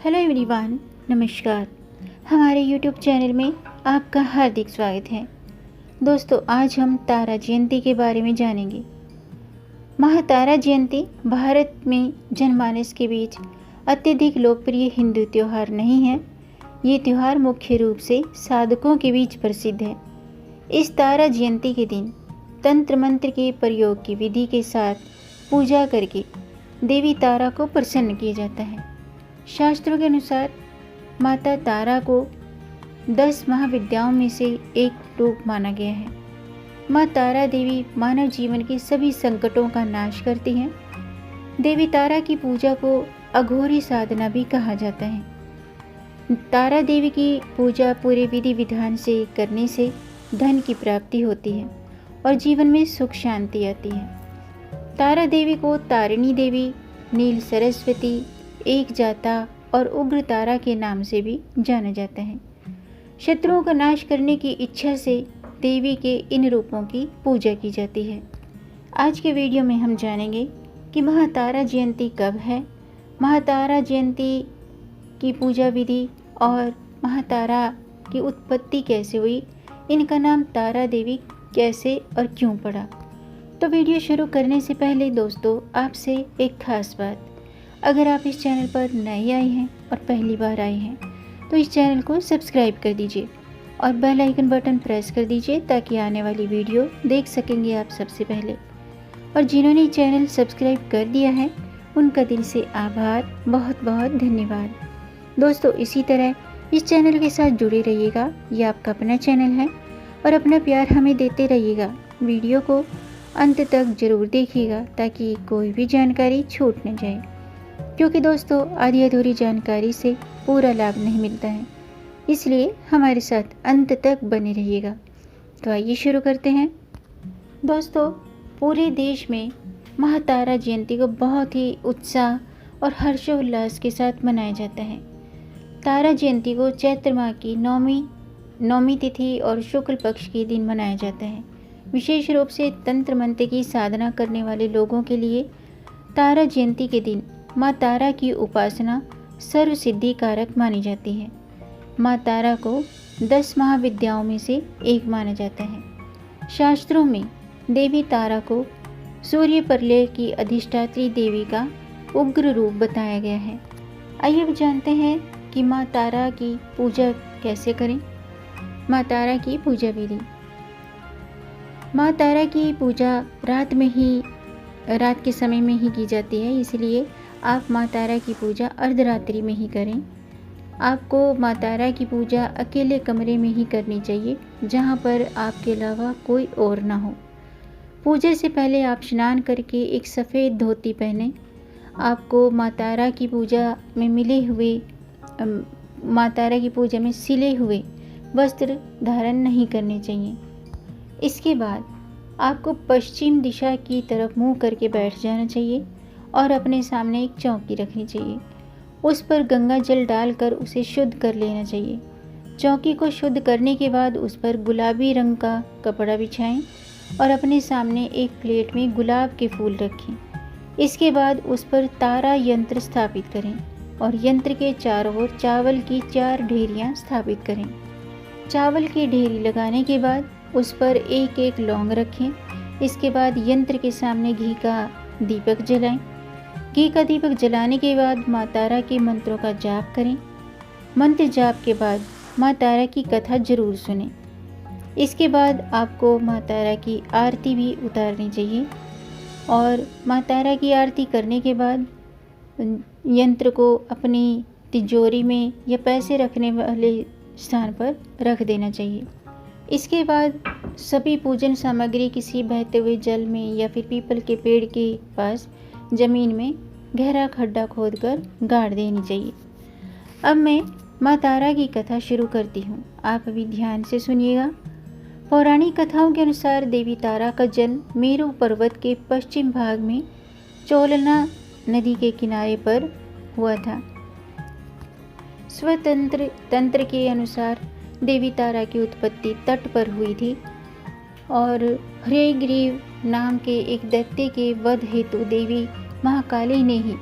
Hello everyone, नमस्कार। हमारे YouTube channel में आपका हार्दिक स्वागत है। दोस्तों, आज हम तारा जयंती के बारे में जानेंगे। महातारा जयंती भारत में जनमानस के बीच अत्यधिक लोकप्रिय हिंदू त्यौहार नहीं है। ये त्यौहार मुख्य रूप से साधकों के बीच प्रसिद्ध है। इस तारा जयंती के दिन तंत्र मंत्र के प्रयोग की विधि के साथ पूजा करके देवी तारा को प्रसन्न किया जाता है। शास्त्रों के अनुसार माता तारा को 10 महाविद्याओं में से एक रूप माना गया है। माँ तारा देवी मानव जीवन के सभी संकटों का नाश करती हैं। देवी तारा की पूजा को अघोरी साधना भी कहा जाता है। तारा देवी की पूजा पूरे विधि विधान से करने से धन की प्राप्ति होती है और जीवन में सुख शांति आती है। तारा देवी को तारिणी देवी, नील सरस्वती, एक जाता और उग्र तारा के नाम से भी जाना जाता है। शत्रुओं का नाश करने की इच्छा से देवी के इन रूपों की पूजा की जाती है। आज के वीडियो में हम जानेंगे कि महातारा जयंती कब है, महातारा जयंती की पूजा विधि और महातारा की उत्पत्ति कैसे हुई, इनका नाम तारा देवी कैसे और क्यों पड़ा। तो वीडियो शुरू करने से पहले दोस्तों, आपसे एक खास बात, अगर आप इस चैनल पर नए आए हैं और पहली बार आए हैं तो इस चैनल को सब्सक्राइब कर दीजिए और बेल आइकन बटन प्रेस कर दीजिए ताकि आने वाली वीडियो देख सकेंगे आप सबसे पहले। और जिन्होंने चैनल सब्सक्राइब कर दिया है उनका दिल से आभार, बहुत बहुत धन्यवाद। दोस्तों, इसी तरह इस चैनल के साथ जुड़े रहिएगा। ये आपका अपना चैनल है और अपना प्यार हमें देते रहिएगा। वीडियो को अंत तक जरूर देखिएगा ताकि कोई भी जानकारी छूट न जाए, क्योंकि दोस्तों आधी अधूरी जानकारी से पूरा लाभ नहीं मिलता है। इसलिए हमारे साथ अंत तक बने रहिएगा। तो आइए शुरू करते हैं। दोस्तों, पूरे देश में महातारा जयंती को बहुत ही उत्साह और हर्षोल्लास के साथ मनाया जाता है। तारा जयंती को चैत्र माह की नौमी तिथि और शुक्ल पक्ष के दिन मनाया जाता है। विशेष रूप से तंत्र मंत्र की साधना करने वाले लोगों के लिए तारा जयंती के दिन माँ तारा की उपासना सर्व सिद्धि कारक मानी जाती है। माँ तारा को 10 महाविद्याओं में से एक माना जाता है। शास्त्रों में देवी तारा को सूर्य प्रलय की अधिष्ठात्री देवी का उग्र रूप बताया गया है। आइए अब जानते हैं कि माँ तारा की पूजा कैसे करें। माँ तारा की पूजा विधि। माँ तारा की पूजा रात के समय में ही की जाती है, इसलिए आप माँ तारा की पूजा अर्धरात्रि में ही करें। आपको माँ तारा की पूजा अकेले कमरे में ही करनी चाहिए, जहाँ पर आपके अलावा कोई और ना हो। पूजा से पहले आप स्नान करके एक सफ़ेद धोती पहने। आपको माँ तारा की पूजा में सिले हुए वस्त्र धारण नहीं करने चाहिए। इसके बाद आपको पश्चिम दिशा की तरफ मुंह करके बैठ जाना चाहिए और अपने सामने एक चौकी रखनी चाहिए। उस पर गंगा जल डालकर उसे शुद्ध कर लेना चाहिए। चौकी को शुद्ध करने के बाद उस पर गुलाबी रंग का कपड़ा बिछाएं और अपने सामने एक प्लेट में गुलाब के फूल रखें। इसके बाद उस पर तारा यंत्र स्थापित करें और यंत्र के चारों ओर चावल की 4 ढेरियाँ स्थापित करें। चावल की ढेरी लगाने के बाद उस पर एक एक लौंग रखें। इसके बाद यंत्र के सामने घी का दीपक जलाएं। घी का दीपक जलाने के बाद माँ तारा के मंत्रों का जाप करें। मंत्र जाप के बाद माँ तारा की कथा जरूर सुनें। इसके बाद आपको माँ तारा की आरती भी उतारनी चाहिए और माँ तारा की आरती करने के बाद यंत्र को अपनी तिजोरी में या पैसे रखने वाले स्थान पर रख देना चाहिए। इसके बाद सभी पूजन सामग्री किसी बहते हुए जल में या फिर पीपल के पेड़ के पास जमीन में गहरा खड्डा खोदकर गाड़ देनी चाहिए। अब मैं माँ तारा की कथा शुरू करती हूँ, आप अभी ध्यान से सुनिएगा। पौराणिक कथाओं के अनुसार देवी तारा का जन्म मेरू पर्वत के पश्चिम भाग में चोलना नदी के किनारे पर हुआ था। स्वतंत्र तंत्र के अनुसार देवी तारा की उत्पत्ति तट पर हुई थी और हयग्रीव नाम के एक दैत्य के वध हेतु देवी महाकाली ने ही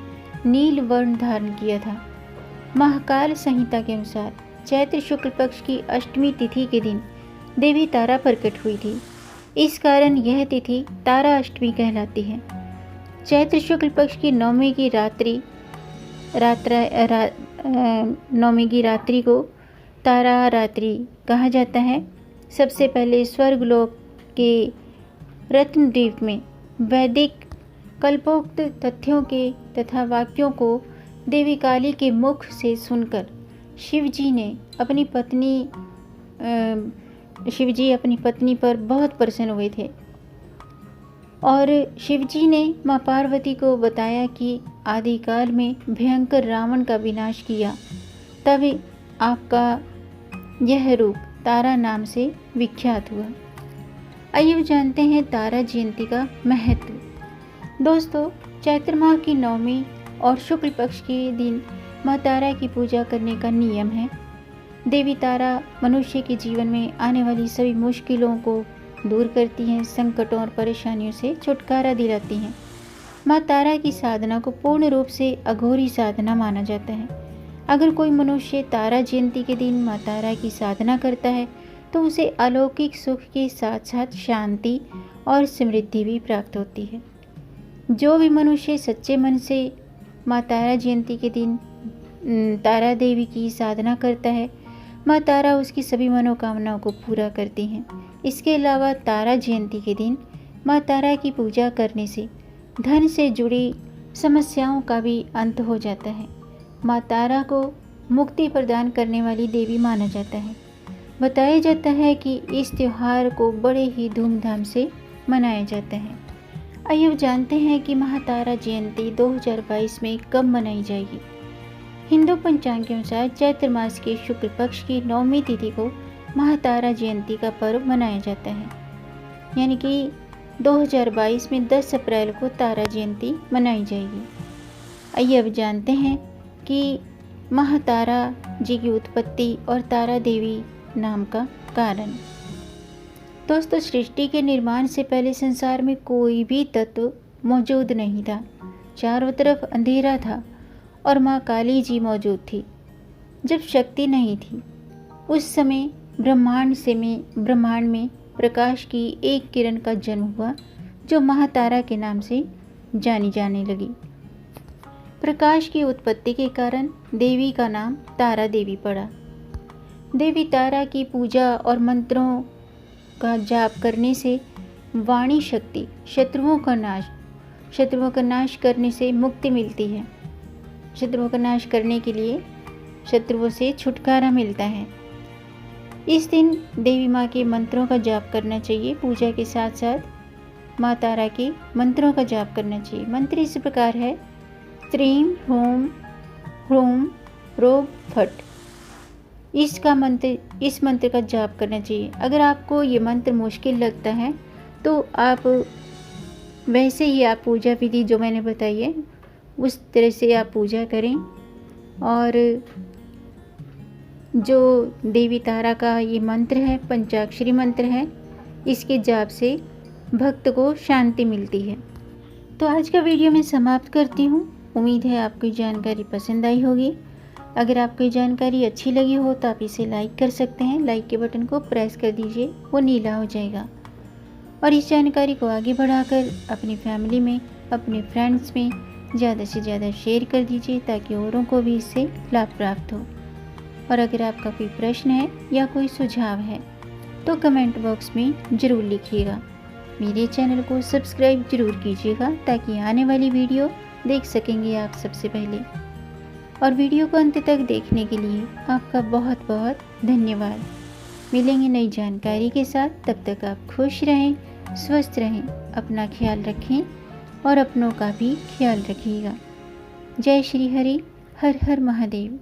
नील वर्ण धारण किया था। महाकाल संहिता के अनुसार चैत्र शुक्ल पक्ष की अष्टमी तिथि के दिन देवी तारा प्रकट हुई थी। इस कारण यह तिथि तारा अष्टमी कहलाती है। चैत्र शुक्ल पक्ष की नवमी की रात्रि को तारा रात्रि कहा जाता है। सबसे पहले स्वर्गलोक के रत्नद्वीप में वैदिक कल्पोक्त तथ्यों के तथा वाक्यों को देवी काली के मुख से सुनकर शिवजी अपनी पत्नी पर बहुत प्रसन्न हुए थे और शिवजी ने माँ पार्वती को बताया कि आदिकाल में भयंकर रावण का विनाश किया, तभी आपका यह रूप तारा नाम से विख्यात हुआ। आइए जानते हैं तारा जयंती का महत्व। दोस्तों, चैत्र माह की नवमी और शुक्ल पक्ष के दिन माँ तारा की पूजा करने का नियम है। देवी तारा मनुष्य के जीवन में आने वाली सभी मुश्किलों को दूर करती हैं, संकटों और परेशानियों से छुटकारा दिलाती हैं। माँ तारा की साधना को पूर्ण रूप से अघोरी साधना माना जाता है। अगर कोई मनुष्य तारा जयंती के दिन माँ तारा की साधना करता है तो उसे अलौकिक सुख के साथ साथ शांति और समृद्धि भी प्राप्त होती है। जो भी मनुष्य सच्चे मन से माँ तारा जयंती के दिन तारा देवी की साधना करता है, माँ तारा उसकी सभी मनोकामनाओं को पूरा करती हैं। इसके अलावा तारा जयंती के दिन माँ तारा की पूजा करने से धन से जुड़ी समस्याओं का भी अंत हो जाता है। माँ तारा को मुक्ति प्रदान करने वाली देवी माना जाता है। बताया जाता है कि इस त्यौहार को बड़े ही धूमधाम से मनाया जाता है। आइए अब जानते हैं कि महातारा जयंती 2022 में कब मनाई जाएगी। हिंदू पंचांग के अनुसार चैत्र मास के शुक्ल पक्ष की नवमी तिथि को महातारा जयंती का पर्व मनाया जाता है, यानी कि 2022 में 10 अप्रैल को तारा जयंती मनाई जाएगी। आइए अब जानते हैं कि महातारा जी की उत्पत्ति और तारा देवी नाम का कारण। दोस्तों, सृष्टि के निर्माण से पहले संसार में कोई भी तत्व मौजूद नहीं था। चारों तरफ अंधेरा था और माँ काली जी मौजूद थी। जब शक्ति नहीं थी, उस समय ब्रह्मांड में प्रकाश की एक किरण का जन्म हुआ जो महातारा के नाम से जानी जाने लगी। प्रकाश की उत्पत्ति के कारण देवी का नाम तारा देवी पड़ा। देवी तारा की पूजा और मंत्रों का जाप करने से वाणी शक्ति, शत्रुओं का नाश करने से मुक्ति मिलती है। शत्रुओं का नाश करने के लिए शत्रुओं से छुटकारा मिलता है। इस दिन देवी माँ के मंत्रों का जाप करना चाहिए। पूजा के साथ साथ माँ तारा के मंत्रों का जाप करना चाहिए। मंत्र इस प्रकार है: त्रीं ह्रूं ह्रूं ह्रौं फट्। इस मंत्र का जाप करना चाहिए। अगर आपको ये मंत्र मुश्किल लगता है तो आप वैसे ही पूजा विधि जो मैंने बताई है उस तरह से आप पूजा करें। और जो देवी तारा का ये मंत्र है, पंचाक्षरी मंत्र है, इसके जाप से भक्त को शांति मिलती है। तो आज का वीडियो मैं समाप्त करती हूँ। उम्मीद है आपको ये जानकारी पसंद आई होगी। अगर आपको ये जानकारी अच्छी लगी हो तो आप इसे लाइक कर सकते हैं। लाइक के बटन को प्रेस कर दीजिए, वो नीला हो जाएगा। और इस जानकारी को आगे बढ़ाकर अपनी फैमिली में, अपने फ्रेंड्स में ज़्यादा से ज़्यादा शेयर कर दीजिए ताकि औरों को भी इससे लाभ प्राप्त हो। और अगर आपका कोई प्रश्न है या कोई सुझाव है तो कमेंट बॉक्स में ज़रूर लिखिएगा। मेरे चैनल को सब्सक्राइब ज़रूर कीजिएगा ताकि आने वाली वीडियो देख सकेंगे आप सबसे पहले। और वीडियो को अंत तक देखने के लिए आपका बहुत बहुत धन्यवाद। मिलेंगे नई जानकारी के साथ, तब तक आप खुश रहें, स्वस्थ रहें, अपना ख्याल रखें और अपनों का भी ख्याल रखिएगा। जय श्री हरि, हर हर महादेव।